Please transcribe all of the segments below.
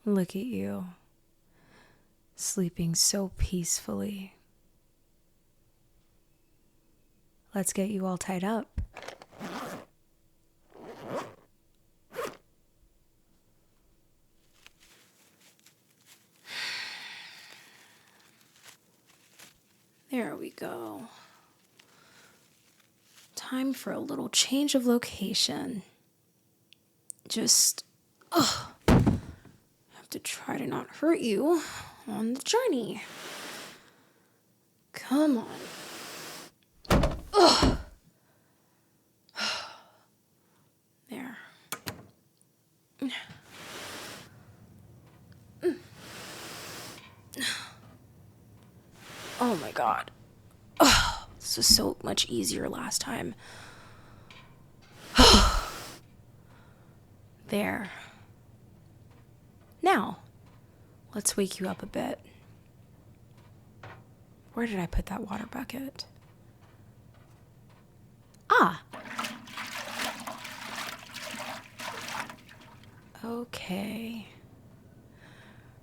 Look at you, sleeping so peacefully. Let's get you all tied up. There we go. Time for a little change of location. Just, have to try to not hurt you on the journey. Come on. There. Oh my God. This was so much easier last time. There. Now, let's wake you up a bit. Where did I put that water bucket? Ah. Okay.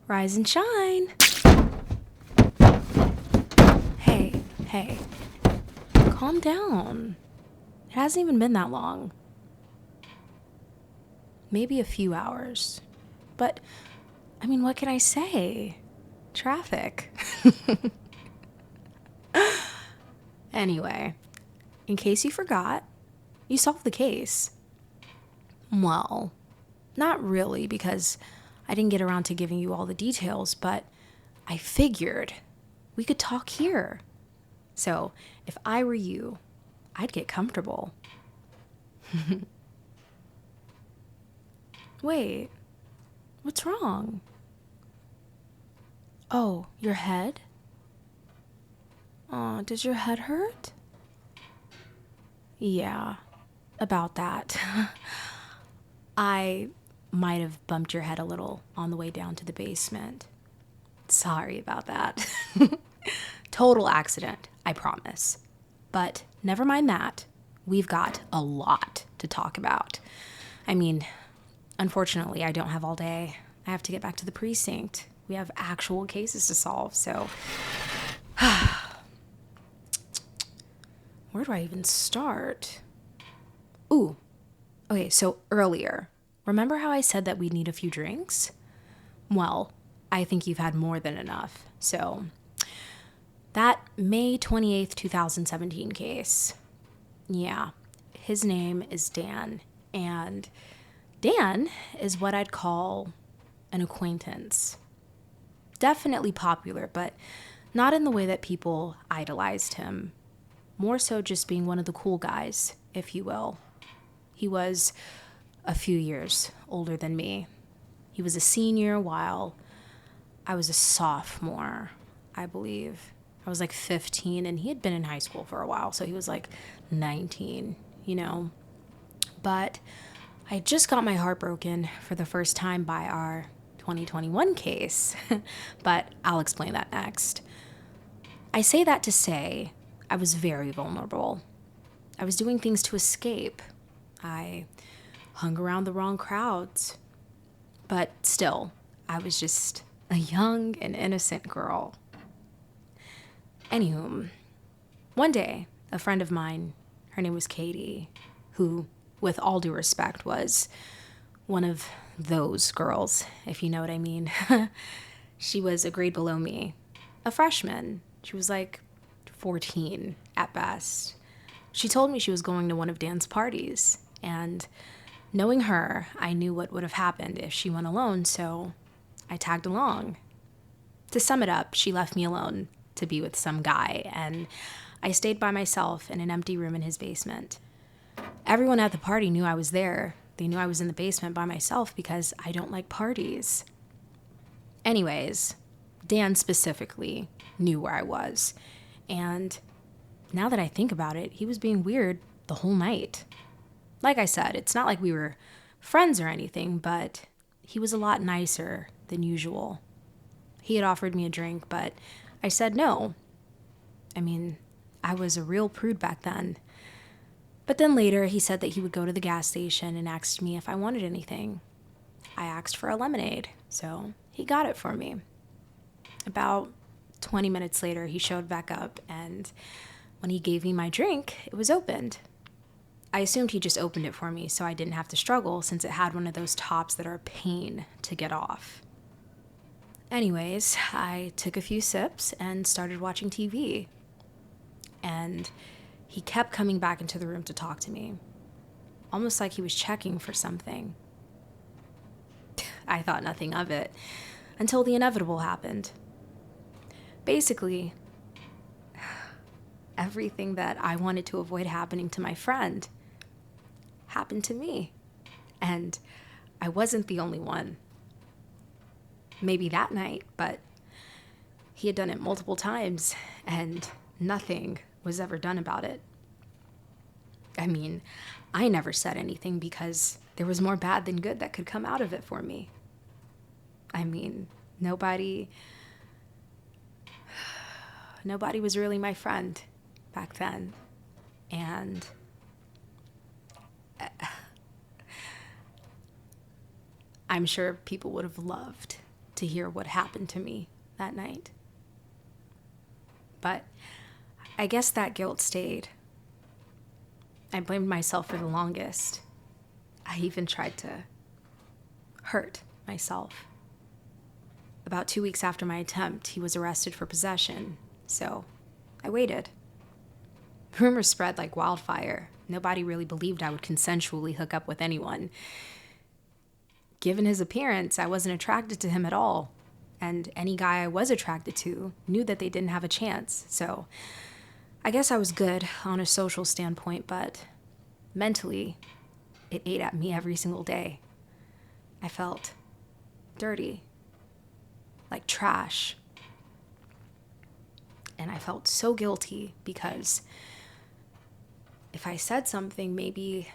Rise and shine. Hey. Calm down. It hasn't even been that long. Maybe a few hours. But, I mean, what can I say? Traffic. Anyway, in case you forgot, you solved the case. Well, not really, because I didn't get around to giving you all the details, but I figured we could talk here. So, if I were you, I'd get comfortable. Wait, what's wrong? Oh, your head? Does your head hurt? Yeah, about that. I might have bumped your head a little on the way down to the basement. Sorry about that. Total accident, I promise. But never mind that. We've got a lot to talk about. I mean, unfortunately, I don't have all day. I have to get back to the precinct. We have actual cases to solve, so... Where do I even start? Ooh. Okay, so earlier, remember how I said that we'd need a few drinks? Well, I think you've had more than enough, so... That May 28th, 2017 case. Yeah, his name is Dan, and Dan is what I'd call an acquaintance. Definitely popular, but not in the way that people idolized him. More so just being one of the cool guys, if you will. He was a few years older than me. He was a senior while I was a sophomore, I believe. I was like 15, and he had been in high school for a while, so he was like 19, you know. But I just got my heart broken for the first time by our 2021 case, but I'll explain that next. I say that to say I was very vulnerable. I was doing things to escape. I hung around the wrong crowds. But still, I was just a young and innocent girl. Anywho, one day, a friend of mine, her name was Katie, who, with all due respect, was one of those girls, if you know what I mean. She was a grade below me, a freshman. She was like 14 at best. She told me she was going to one of Dan's parties, and knowing her, I knew what would have happened if she went alone, so I tagged along. To sum it up, she left me alone to be with some guy, and I stayed by myself in an empty room in his basement. Everyone at the party knew I was there. They knew I was in the basement by myself because I don't like parties. Anyways, Dan specifically knew where I was, and now that I think about it, he was being weird the whole night. Like I said, it's not like we were friends or anything, but he was a lot nicer than usual. He had offered me a drink, but I said no. I mean, I was a real prude back then. But then later, he said that he would go to the gas station and asked me if I wanted anything. I asked for a lemonade, so he got it for me. About 20 minutes later, he showed back up, and when he gave me my drink, it was opened. I assumed he just opened it for me so I didn't have to struggle since it had one of those tops that are a pain to get off. Anyways, I took a few sips and started watching TV. And he kept coming back into the room to talk to me, almost like he was checking for something. I thought nothing of it until the inevitable happened. Basically, everything that I wanted to avoid happening to my friend happened to me. And I wasn't the only one. Maybe that night, but he had done it multiple times, and nothing was ever done about it. I mean, I never said anything because there was more bad than good that could come out of it for me. I mean, nobody was really my friend back then. And I'm sure people would have loved to hear what happened to me that night. But I guess that guilt stayed. I blamed myself for the longest. I even tried to hurt myself. About 2 weeks after my attempt, he was arrested for possession, so I waited. Rumors spread like wildfire. Nobody really believed I would consensually hook up with anyone. Given his appearance, I wasn't attracted to him at all, and any guy I was attracted to knew that they didn't have a chance, so I guess I was good on a social standpoint, but mentally, it ate at me every single day. I felt dirty, like trash, and I felt so guilty because if I said something, maybe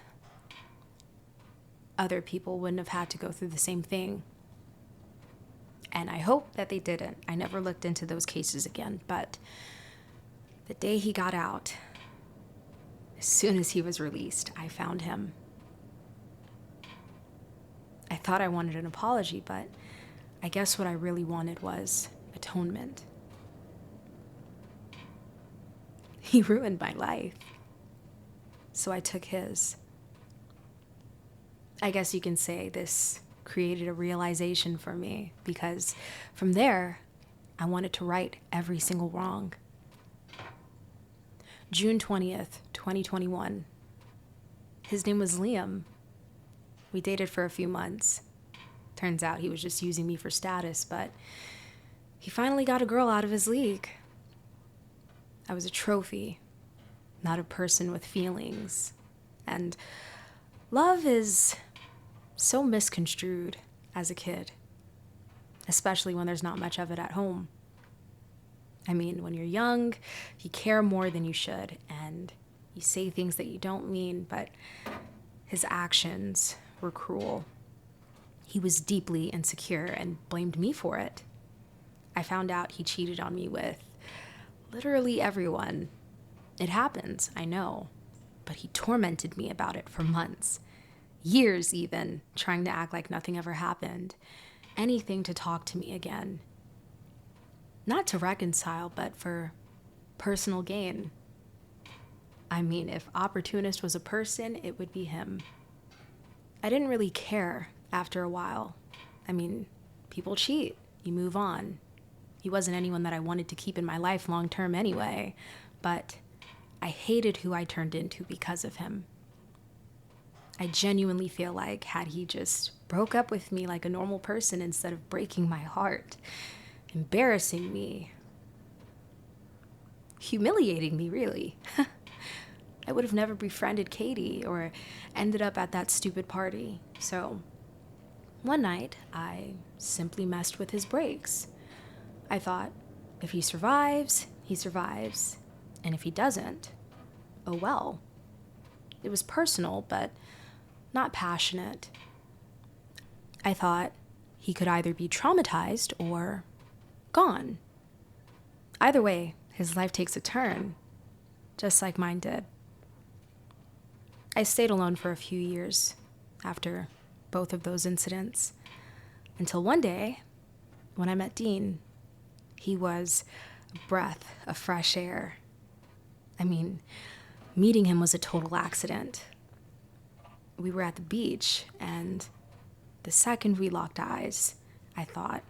other people wouldn't have had to go through the same thing. And I hope that they didn't. I never looked into those cases again, but the day he got out, as soon as he was released, I found him. I thought I wanted an apology, but I guess what I really wanted was atonement. He ruined my life, so I took his. I guess you can say this created a realization for me, because from there, I wanted to right every single wrong. June 20th, 2021. His name was Liam. We dated for a few months. Turns out he was just using me for status, but he finally got a girl out of his league. I was a trophy, not a person with feelings. And love is so misconstrued as a kid, especially when there's not much of it at home. I mean, when you're young, you care more than you should, and you say things that you don't mean, but his actions were cruel. He was deeply insecure and blamed me for it. I found out he cheated on me with literally everyone. It happens, I know, but he tormented me about it for months. Years even, trying to act like nothing ever happened. Anything to talk to me again. Not to reconcile, but for personal gain. I mean, if opportunist was a person, it would be him. I didn't really care after a while. I mean, people cheat. You move on. He wasn't anyone that I wanted to keep in my life long term anyway, but I hated who I turned into because of him. I genuinely feel like had he just broke up with me like a normal person instead of breaking my heart, embarrassing me, humiliating me really, I would have never befriended Katie or ended up at that stupid party. So one night, I simply messed with his brakes. I thought, if he survives, he survives. And if he doesn't, oh well. It was personal, but not passionate. I thought he could either be traumatized or gone. Either way, his life takes a turn, just like mine did. I stayed alone for a few years after both of those incidents. Until one day, when I met Dean, he was a breath of fresh air. I mean, meeting him was a total accident. We were at the beach, and the second we locked eyes, I thought,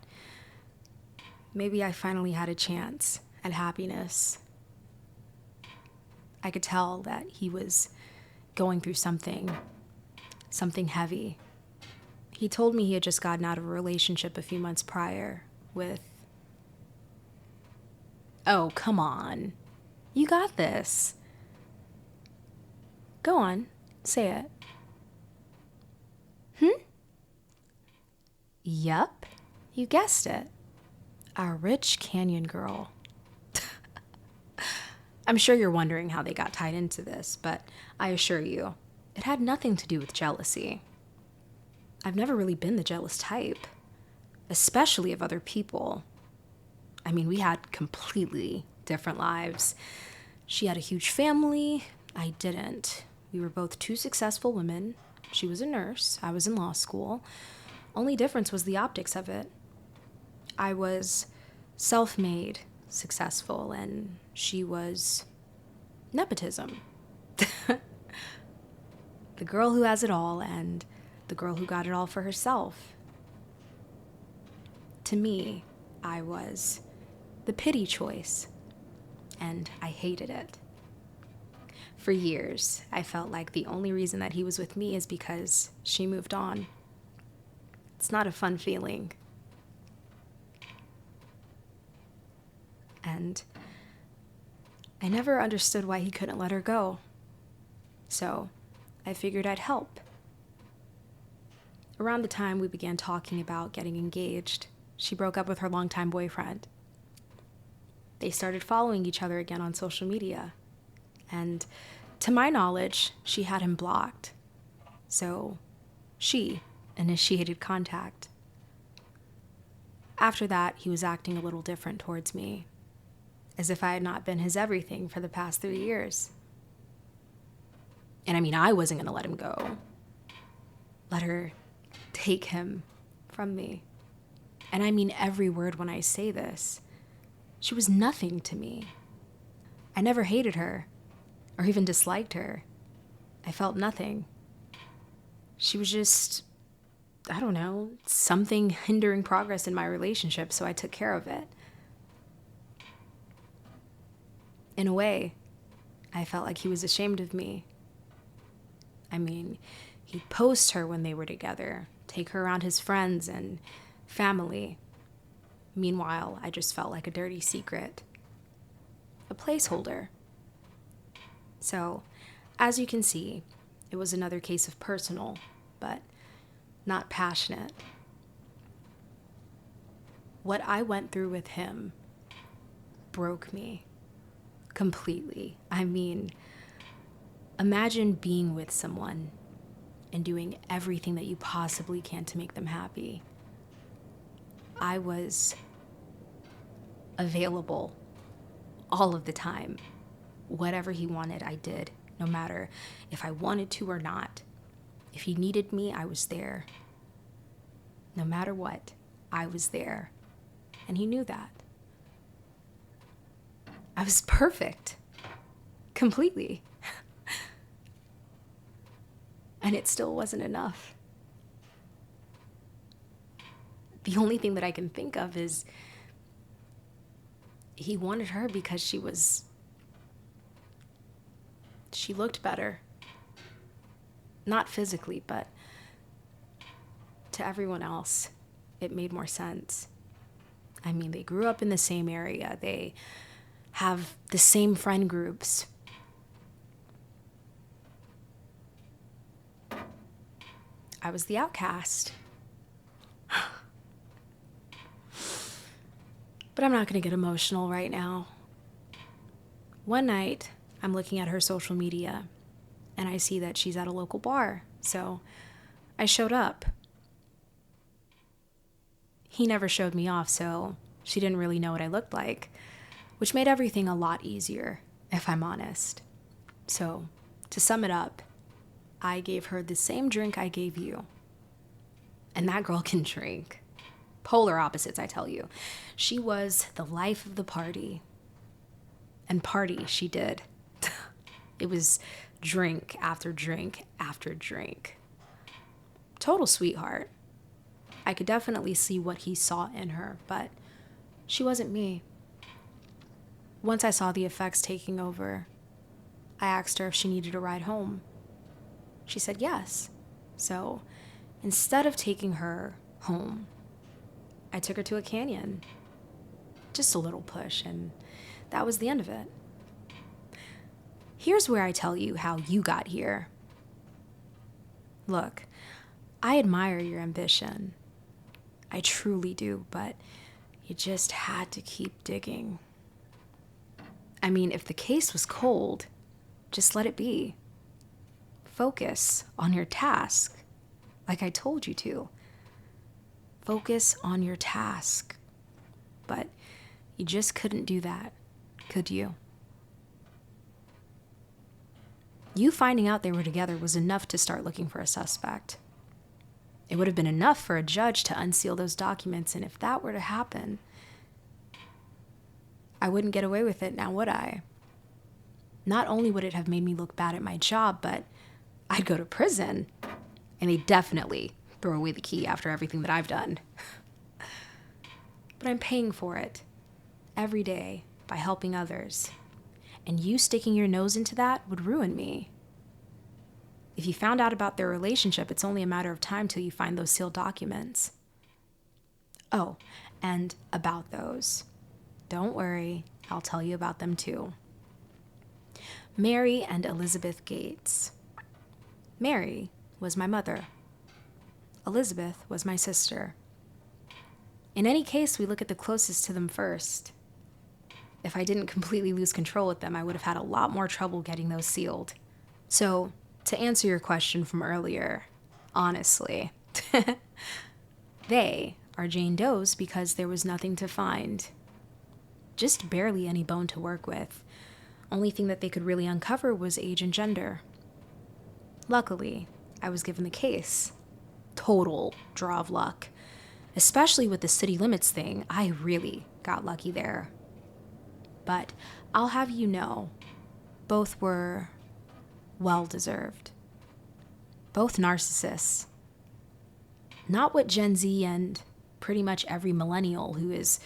maybe I finally had a chance at happiness. I could tell that he was going through something heavy. He told me he had just gotten out of a relationship a few months prior with... Oh, come on. You got this. Go on, say it. Yup, you guessed it. A rich canyon girl. I'm sure you're wondering how they got tied into this, but I assure you, it had nothing to do with jealousy. I've never really been the jealous type, especially of other people. I mean, we had completely different lives. She had a huge family. I didn't. We were both two successful women. She was a nurse. I was in law school. Only difference was the optics of it. I was self-made, successful, and she was nepotism. The girl who has it all and the girl who got it all for herself. To me, I was the pity choice, and I hated it. For years, I felt like the only reason that he was with me is because she moved on. It's not a fun feeling. And I never understood why he couldn't let her go. So I figured I'd help. Around the time we began talking about getting engaged, she broke up with her longtime boyfriend. They started following each other again on social media. And to my knowledge, she had him blocked. So she initiated contact. After that, he was acting a little different towards me, as if I had not been his everything for the past 3 years. And I mean, I wasn't going to let him go. Let her take him from me. And I mean every word when I say this. She was nothing to me. I never hated her or even disliked her. I felt nothing. She was just, I don't know, something hindering progress in my relationship, so I took care of it. In a way, I felt like he was ashamed of me. I mean, he'd post her when they were together, take her around his friends and family. Meanwhile, I just felt like a dirty secret, a placeholder. So, as you can see, it was another case of personal, but not passionate. What I went through with him broke me completely. I mean, imagine being with someone and doing everything that you possibly can to make them happy. I was available all of the time. Whatever he wanted, I did, no matter if I wanted to or not. If he needed me, I was there. No matter what, I was there. And he knew that. I was perfect. Completely. And it still wasn't enough. The only thing that I can think of is he wanted her because she looked better. Not physically, but to everyone else, it made more sense. I mean, they grew up in the same area. They have the same friend groups. I was the outcast. But I'm not going to get emotional right now. One night, I'm looking at her social media, and I see that she's at a local bar, so I showed up. He never showed me off, so she didn't really know what I looked like, which made everything a lot easier, if I'm honest. So, to sum it up, I gave her the same drink I gave you. And that girl can drink. Polar opposites, I tell you. She was the life of the party. And party she did. It was drink after drink after drink. Total sweetheart. I could definitely see what he saw in her, but she wasn't me. Once I saw the effects taking over, I asked her if she needed a ride home. She said yes. So instead of taking her home, I took her to a canyon. Just a little push, and that was the end of it. Here's where I tell you how you got here. Look, I admire your ambition. I truly do, but you just had to keep digging. I mean, if the case was cold, just let it be. Focus on your task, like I told you to. Focus on your task. But you just couldn't do that, could you? You finding out they were together was enough to start looking for a suspect. It would have been enough for a judge to unseal those documents, and if that were to happen, I wouldn't get away with it now, would I? Not only would it have made me look bad at my job, but I'd go to prison, and they'd definitely throw away the key after everything that I've done. But I'm paying for it every day by helping others, and you sticking your nose into that would ruin me. If you found out about their relationship, it's only a matter of time till you find those sealed documents. Oh, and about those. Don't worry, I'll tell you about them too. Mary and Elizabeth Gates. Mary was my mother. Elizabeth was my sister. In any case, we look at the closest to them first. If I didn't completely lose control with them, I would have had a lot more trouble getting those sealed. So, to answer your question from earlier, honestly, they are Jane Doe's because there was nothing to find. Just barely any bone to work with. Only thing that they could really uncover was age and gender. Luckily, I was given the case. Total draw of luck. Especially with the city limits thing, I really got lucky there. But I'll have you know, both were well-deserved. Both narcissists. Not what Gen Z and pretty much every millennial who is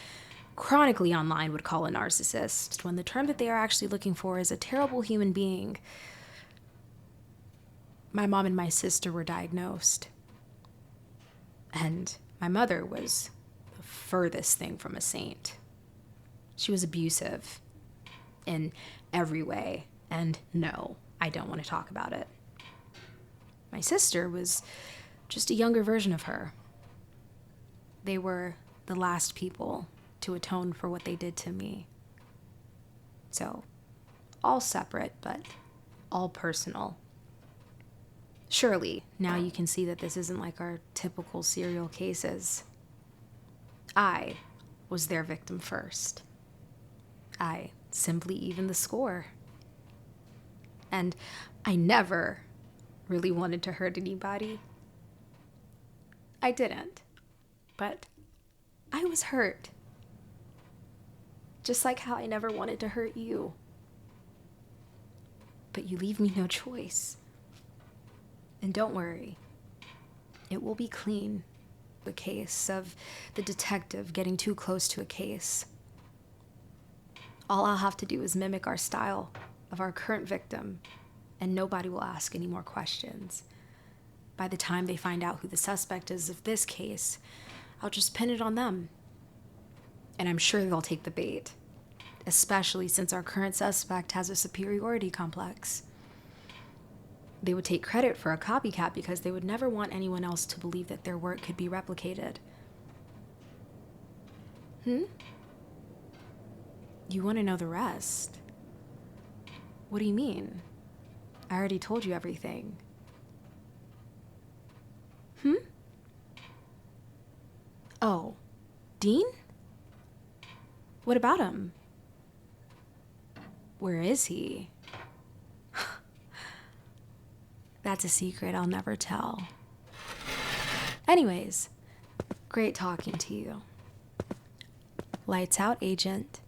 chronically online would call a narcissist, when the term that they are actually looking for is a terrible human being. My mom and my sister were diagnosed. And my mother was the furthest thing from a saint. She was abusive in every way, and no, I don't want to talk about it. My sister was just a younger version of her. They were the last people to atone for what they did to me. So, all separate, but all personal. Surely, now you can see that this isn't like our typical serial cases. I was their victim first. I simply evened the score. And I never really wanted to hurt anybody. I didn't. But I was hurt. Just like how I never wanted to hurt you. But you leave me no choice. And don't worry. It will be clean. The case of the detective getting too close to a case. All I'll have to do is mimic our style of our current victim, and nobody will ask any more questions. By the time they find out who the suspect is of this case, I'll just pin it on them. And I'm sure they'll take the bait, especially since our current suspect has a superiority complex. They would take credit for a copycat because they would never want anyone else to believe that their work could be replicated. You want to know the rest? What do you mean? I already told you everything. Oh, Dean? What about him? Where is he? That's a secret I'll never tell. Anyways, Great talking to you. Lights out, agent.